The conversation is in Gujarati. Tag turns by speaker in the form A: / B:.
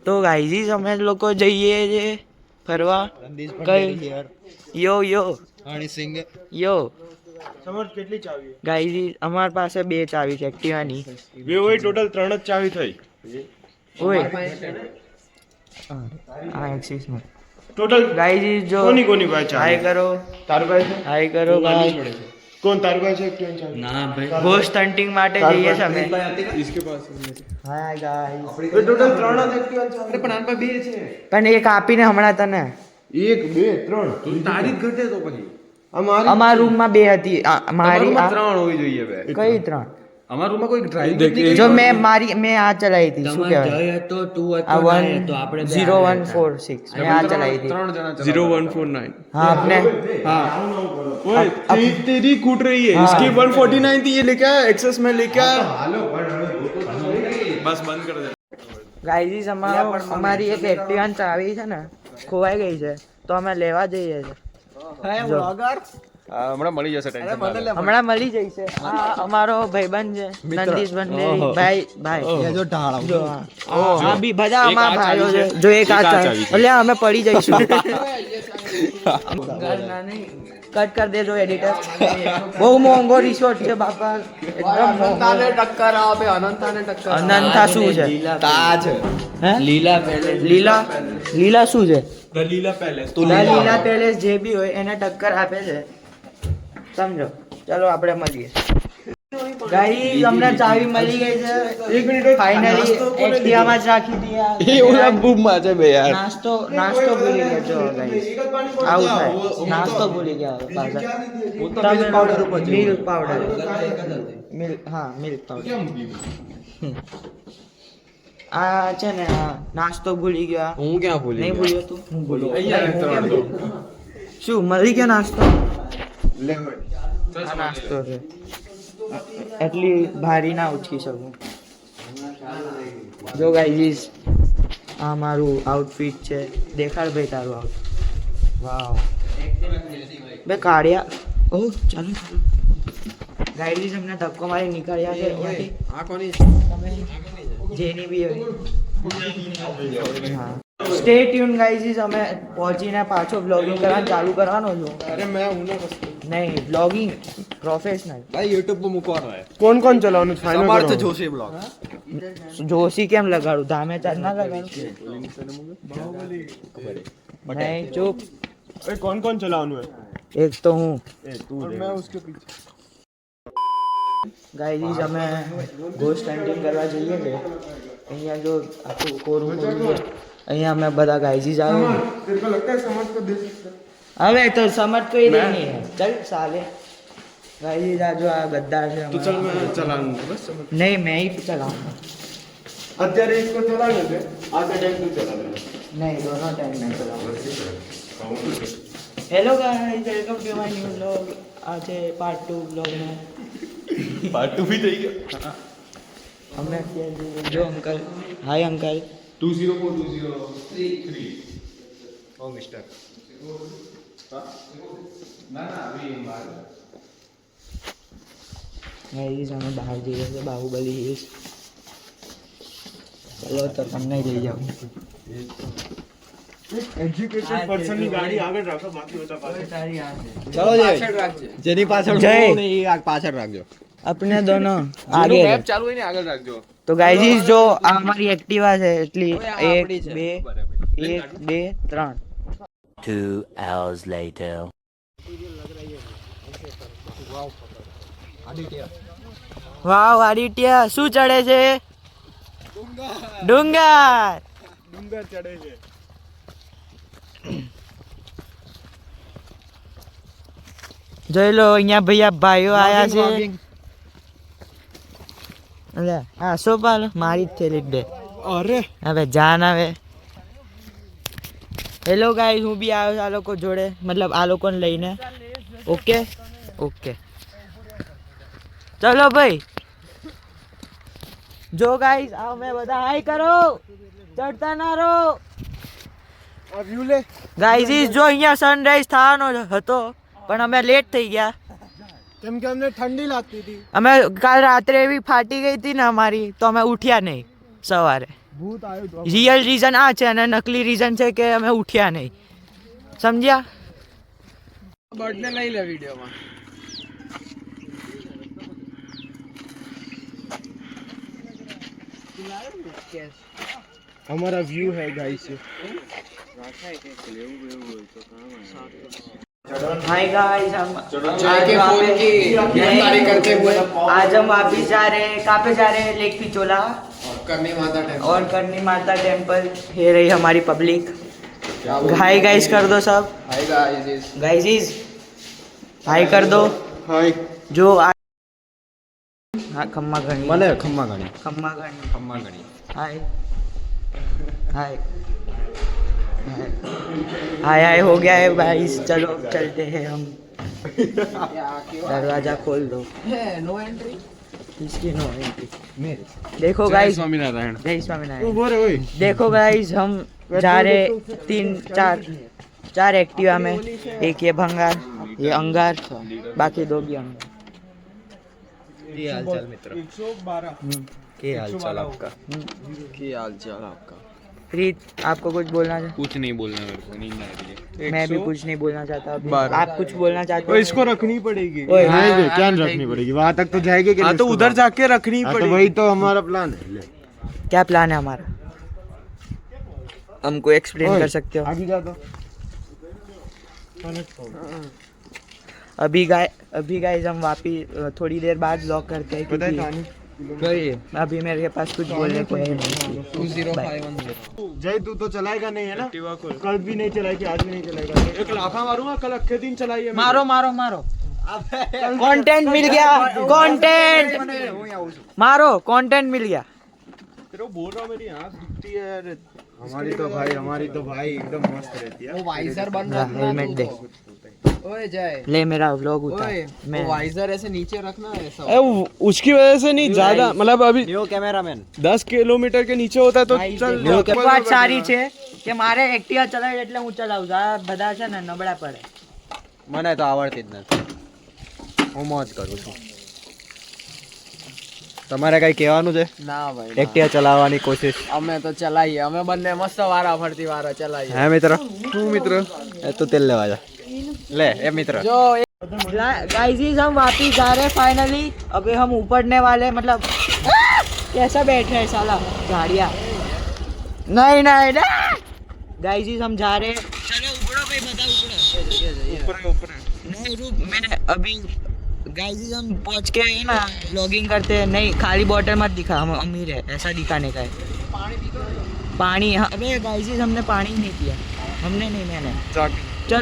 A: તો ગાઈઝીસ અમે લોકો જઈએ છે ફરવા કઈ યો
B: સમર્થ કેટલી ચાવી
A: ગાઈઝીસ અમારી પાસે 2 ચાવી છે એક્ટિવાની
B: બે હોય ટોટલ 3 જ ચાવી થઈ
A: ઓય આ એક્સિસ માં
B: ટોટલ
A: ગાઈઝીસ જો
B: કોની પાસે ચાવી
A: હાય કરો
B: તાર પાસે
A: હાય કરો ભાઈ
B: કોણ તાર પાસે એક્ટિવા ચાવી
C: ના ભાઈ
A: ગોસ્ટ હન્ટિંગ માટે જઈએ છે અમે
B: इसके पास
A: હાય ગાઈસ
B: ટોટલ 3 જ એક્ટિવા ચાવી પણ આન પર 2 છે
A: પણ એક આપીને હમણાં તને
B: 1 2 3 તારી જ ઘટે તો પછી
A: અમારા રૂમ માં 2 હતી મારી આ
B: 3 હોવી જોઈએ બે
A: કઈ 3
B: અમારા રૂમમાં કોઈ ડ્રાઈવિંગ
A: જો મેં આ ચલાવી હતી શું કહેવાય
C: જય હતો તું
A: આ
C: હતો ના તો આપણે
A: 0146 મેં આ ચલાવી હતી
B: 3 જણા 0149
A: हाँ आपने
B: हाँ ओए तेरी कूट रही है इसकी 149 थी ये लेके आया एक्सेस में लेके आया बस बंद कर दे
A: ગાઈઝીસ અમારી એક એક્ટિવાન ચાવી છે ને ખોવાઈ ગઈ છે તો અમે લેવા જઈએ છે
B: હમણાં મળી જશે ટેન્શન
A: હમણાં મળી જશે આ અમારો ભાઈબંધ છે નંદીશ બંડેરી ભાઈ જો ઢાળા જો આ બી બધા અમારા ભાઈઓ છે જો એક આ ચાવી એટલે અમે પડી જઈશું કટ કર દેજો એડિટર બહુ મોંઘો રિસોર્ટ છે બાપા એકદમ
B: ટક્કર આપે અનંતાને ટક્કર
A: અનંતા શું છે
B: તાજ
A: હે
C: લીલા પહેલે
A: લીલા શું છે
B: ધ લીલા પેલેસ
A: લીલા પેલેસ જે બી હોય એને ટક્કર આપે છે સમજો ચલો આપણે મળીએ ગાઈસ અમને ચાવી મળી ગઈ છે
B: એક મિનિટ
A: ફાઇનલી એક્ટિવામાં જ રાખી દીયા
B: એ ઓલા બૂમ માં છે બે યાર
A: નાસ્તો ભૂલી ગયા જો ગાઈસ આવું થાય નાસ્તો ભૂલી ગયા પાછા મિલ્ક પાવડર મિલ્ક પાવડર આ છે ને નાસ્તો ભૂલી ગયા
B: હું ક્યાં ભૂલી
A: નહીં ભૂલ્યો તું હું ભૂલ્યો
B: અહીંયા
A: શું મળી ગયો નાસ્તો
B: લે
A: આ નાસ્તો છે એટલી ભારી ના ઉઠી શકું જો ગાઈઝ આ મારું આઉટફિટ છે દેખાડ ભાઈ તારું આઉટફિટ વાવ બે કાઢ્યા ઓ ચાલો ગાઈઝ અમને ધક્કો મારી નીકળ્યા છે અહીંયાથી
B: આ કોની
A: જેની બી હોય હા સ્ટે ટ્યુન ગાઈઝ અમે પહોંચીને પાછો બ્લોગિંગ કરવાનું ચાલુ કરવાનો છું
B: અરે मैं हूं ना
A: નહીં બ્લોગિંગ પ્રોફેશનલ
B: भाई YouTube पे મૂકવાનો है કોણ કોણ ચલાવવાનું ફાઇનલ સમર્થ જોશી બ્લોગ
A: જોશી કેમ લગાડું ધામે ચાર ના લગાડું નહીં ચૂપ
B: ए कौन कौन चलाવાનું है
A: એક તો હું
B: ए तू और मैं उसके पीछे
A: ગાઈઝ અમે ગોસ્ટ હન્ટિંગ કરવા જઈએ છે અહીંયા જો આખું કોરું છે અહીંયા અમે બધા ગાઈઝીસ આવે
B: तेरे को लगता है समझ को दे सकता
A: હવે તો સમજ કોઈ દે નહીં ચલ સાલે ગાઈઝીસ આ જો આ ગદ્દાર છે
B: तो चल मैं चलाऊंगा बस समझ
A: નહીં મેં ही ચલાऊंगा
B: અત્યારે इसको चलाने दे आधा टाइम तू चलाने
A: नहीं दोनों टाइम में चलाऊंगा hello guys welcome to my new vlog आज है पार्ट 2 व्लॉग में
B: पार्ट 2 भी થઈ ગયો
A: हमने जो अंकल हाय अंकल
B: 204203 ઓ મિસ્ટર ના ના અભી બાર
A: गाइस हमें बाहर जઈએ છે બાહુબલી હિલ્સ ચલો તો તમને લઈ જાઉં
B: એજ્યુકેટેડ પર્સન ની ગાડી આગળ રાખો બાકી બધા પાછળ
C: ચલો પાછળ રાખજે જેની પાછળ
A: જય.
C: ને એ પાછળ રાખજો
A: अपने दोनों आगे
C: મેપ ચાલુ હોય ને આગળ રાખજો
A: तो गाइस जो આ અમારી એક્ટિવા છે એટલી
C: ઓય, આ
A: 1
C: આપણી છે.
A: 2 1 2 3
D: 2 hours later.
A: વાવ આદિત્ય શું ચડે છે ડુંગર
B: ડુંગર ચડે છે
A: જોઈ લો અહીંયા ભૈયા ભાઈઓ આયા છે અલે હા સોપાલ મારી જ થેલી બે
B: અરે
A: હવે જાન આવે હેલો ગાઈસ હું બી આવ્યો છું આ લોકો જોડે મતલબ આ લોકોને લઈને ઓકે ઓકે ચલો ભાઈ જો ગાઈસ અમે બધા હાય કરો ચડતા ના રહો
B: આ વ્યૂ લે
A: ગાઈસ જો અહીંયા સનરાઈઝ થવાનો હતો પણ અમે લેટ થઈ ગયા
B: કેમ કે અમને ઠંડી લાગતી હતી
A: અમે કાલ રાત્રે એવી ફાટી ગઈ હતી ને અમારી તો અમે ઉઠ્યા નહીં સવારે રિયલ રીઝન આ છે અને નકલી રીઝન છે કે અમે ઉઠ્યા નહીં, સમજ્યા?
C: બર્થડે લઈ લે વિડીયોમાં.
B: हमारा व्यू है गाइस.
A: हाय गाइस, हम
C: जाके फोन की गिरफ्तारी करते हुए
A: आज हम वापिस जा रहे हैं. कहाँ पे जा रहे हैं? लेक पिचोला
C: करनी माता टेम्पल.
A: और करनी माता टेम्पल. ये रही हमारी पब्लिक. हाय गाइस कर दो सब.
C: Hi guys.
A: गाइस हाय कर दो.
B: हाय.
A: जो हाँ खम्मा घनी
C: મને ખમ્મા ગણી.
A: खम्मा घनी
C: ખમ્મા ગણી.
A: हाय हाय हाय हाय हो गया है गाइस. चलो चलते हैं हम. दरवाजा खोल दो.
C: No entry.
A: इसकी नो एंट्री. देखो गाइस,
B: स्वामीनारायण.
A: जय स्वामीनारायण.
B: बोरे ओए.
A: देखो गाइस, हम जा रहे 4 एक्टिवा में. एक ये भंगार, ये अंगार, बाकी 2 भी अंगार.
C: की हाल चाल मित्र.
B: 112.
C: की हाल चाल आपका. की हाल चाल आपका.
A: प्रीत, आपको कुछ बोलना है?
B: कुछ नहीं बोलना मेरे को, नींद आ रही है.
A: मैं भी कुछ नहीं बोलना चाहता अभी.
B: 112.
A: आप कुछ बोलना चाहते
B: तो
A: हो?
B: इसको रखनी पड़ेगी.
A: ओए,
B: नहीं रे, क्या रखनी पड़ेगी? वहाँ तक तो जाएगी कि? हाँ तो उधर जाके रखनी पड़ेगी. तो वही तो हमारा प्लान है.
A: क्या प्लान है हमारा? हमको एक्सप्लेन कर सकते हो?
B: आगे जा दो.
A: अभी गाइस हम वापिस थोड़ी देर बाद ब्लॉग करते हैं
B: पता है
A: क्योंकि
B: कहानी?
A: अभी मेरे पास कुछ बोलने को है नहीं.
C: 20510.
B: जय तू तो चलाएगा नहीं है ना? कल भी नहीं चलाएगी, आज भी नहीं चलाएगा. एक लाफा मारूंगा, कल अक्खे दिन चलाइए.
A: मारो मारो मारो. कंटेंट मिल गया. कंटेंट मारो. कंटेंट मिल गया.
B: तेरे को बोल रहा हूँ, मेरी आँख दुखती है यार. हमारी तो भाई एकदम मस्त रहती है.
C: वो वाइजर बन
A: मेरा
C: रहा
A: हेलमेट दे.
C: ओए जय.
A: ले मेरा व्लॉग उतार.
C: ओए
A: मैं
C: वो वाइजर ऐसे नीचे रखना ऐसा.
B: उसकी वजह से नहीं ज्यादा, मतलब अभी
C: न्यू कैमरामैन.
B: 10 किलोमीटर के नीचे होता है तो चल.
A: એક વાત સારી છે કે મારે એક્ટિવા ચલાવી એટલે હું ચલાવું છું. આ બધા છે ને નબળા પડે.
C: મને તો આવડતી જ નથી. હું મોજ કરું છું. તમારે કઈ કહેવાનું છે? ના ભાઈ. એક્ટિવા ચલાવવાની કોશિશ અમે તો ચલાવીએ. અમે બંને મસ્ત વારા ફરતી વારા ચલાવીએ. હે મિત્ર?
B: तू मित्र
C: એ તો તેલ લેવા જા. ले ए मित्र. जो
A: गाइस हम वापिस जा रहे हैं फाइनली. अभी हम उपड़ने वाले हैं, मतलब कैसा बैठ रहे हैं साला गाड़िया. नहीं नहीं गाइस हम जा रहे हैं. चलो उपड़ो भाई, बताओ उपड़ो. नहीं रुक, मैं अभी गाइस हम पहुंच के है ना व्लॉगिंग करते हैं. नहीं खाली बॉटल मत दिखा, हम अमीर है ऐसा दिखाने का है. पानी. हाँ अबे गाइस हमने पानी ही नहीं पिया. हमने नहीं, मैंने. चलो